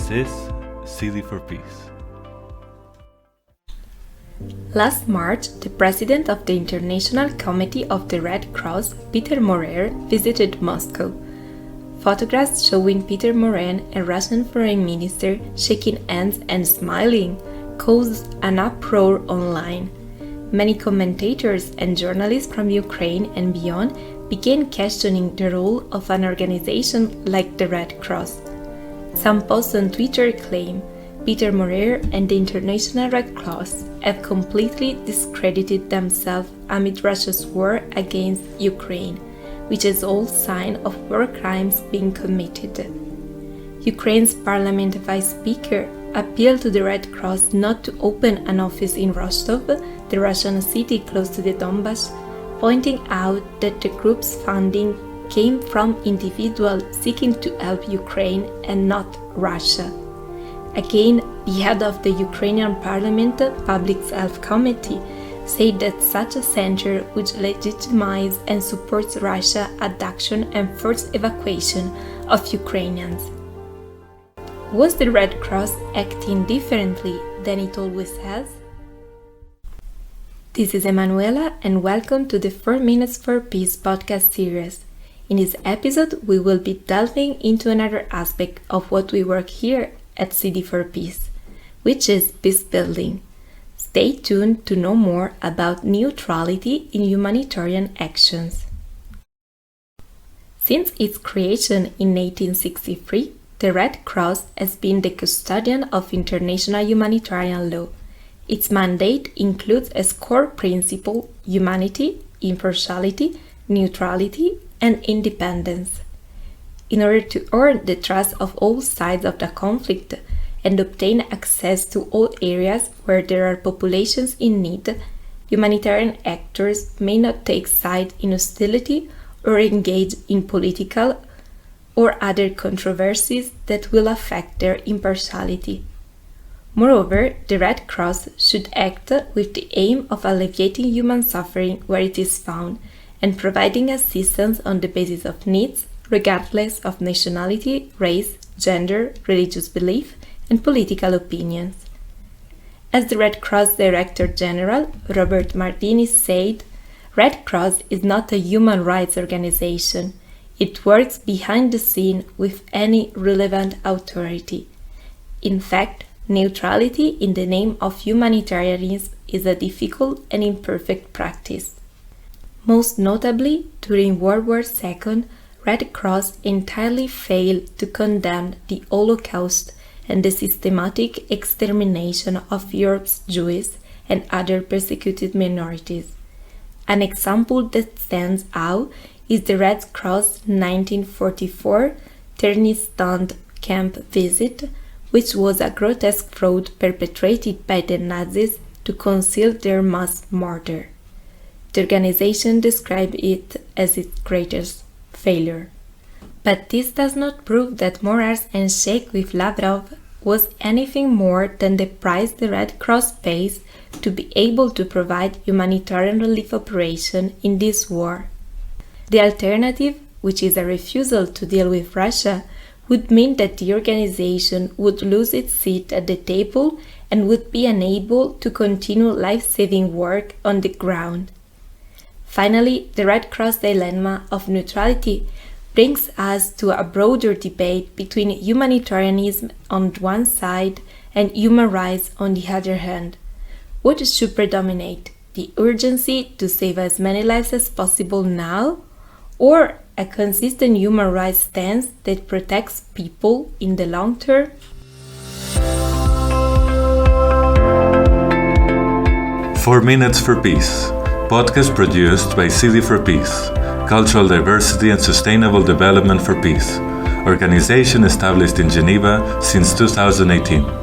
This is CD4Peace. Last March, the president of the International Committee of the Red Cross, Peter Maurer, visited Moscow. Photographs showing Peter Maurer and Russian foreign minister shaking hands and smiling caused an uproar online. Many commentators and journalists from Ukraine and beyond began questioning the role of an organization like the Red Cross. Some posts on Twitter claim Peter Maurer and the International Red Cross have completely discredited themselves amid Russia's war against Ukraine, which is all sign of war crimes being committed. Ukraine's parliament vice speaker appealed to the Red Cross not to open an office in Rostov, the Russian city close to the Donbass, pointing out that the group's funding came from individuals seeking to help Ukraine and not Russia. Again, the head of the Ukrainian Parliament Public Health Committee said that such a center would legitimize and support Russia's abduction and forced evacuation of Ukrainians. Was the Red Cross acting differently than it always has? This is Emanuela and welcome to the 4 Minutes for Peace podcast series. In this episode, we will be delving into another aspect of what we work here at CD4Peace, which is peace building. Stay tuned to know more about neutrality in humanitarian actions. Since its creation in 1863, the Red Cross has been the custodian of international humanitarian law. Its mandate includes as core principle humanity, impartiality, neutrality, and independence. In order to earn the trust of all sides of the conflict and obtain access to all areas where there are populations in need, humanitarian actors may not take side in hostility or engage in political or other controversies that will affect their impartiality. Moreover, the Red Cross should act with the aim of alleviating human suffering where it is found and providing assistance on the basis of needs, regardless of nationality, race, gender, religious belief, and political opinions. As the Red Cross Director General, Robert Martini, said, Red Cross is not a human rights organization. It works behind the scene with any relevant authority. In fact, neutrality in the name of humanitarianism is a difficult and imperfect practice. Most notably, during World War II, Red Cross entirely failed to condemn the Holocaust and the systematic extermination of Europe's Jews and other persecuted minorities. An example that stands out is the Red Cross 1944 Ternistand camp visit, which was a grotesque fraud perpetrated by the Nazis to conceal their mass murder. The organization described it as its greatest failure. But this does not prove that Maurer's handshake with Lavrov was anything more than the price the Red Cross pays to be able to provide humanitarian relief operation in this war. The alternative, which is a refusal to deal with Russia, would mean that the organization would lose its seat at the table and would be unable to continue life-saving work on the ground. Finally, the Red Cross dilemma of neutrality brings us to a broader debate between humanitarianism on one side and human rights on the other hand. What should predominate, the urgency to save as many lives as possible now, or a consistent human rights stance that protects people in the long term? Four Minutes for Peace, podcast produced by CD4Peace, Cultural Diversity and Sustainable Development for Peace, organization established in Geneva since 2018.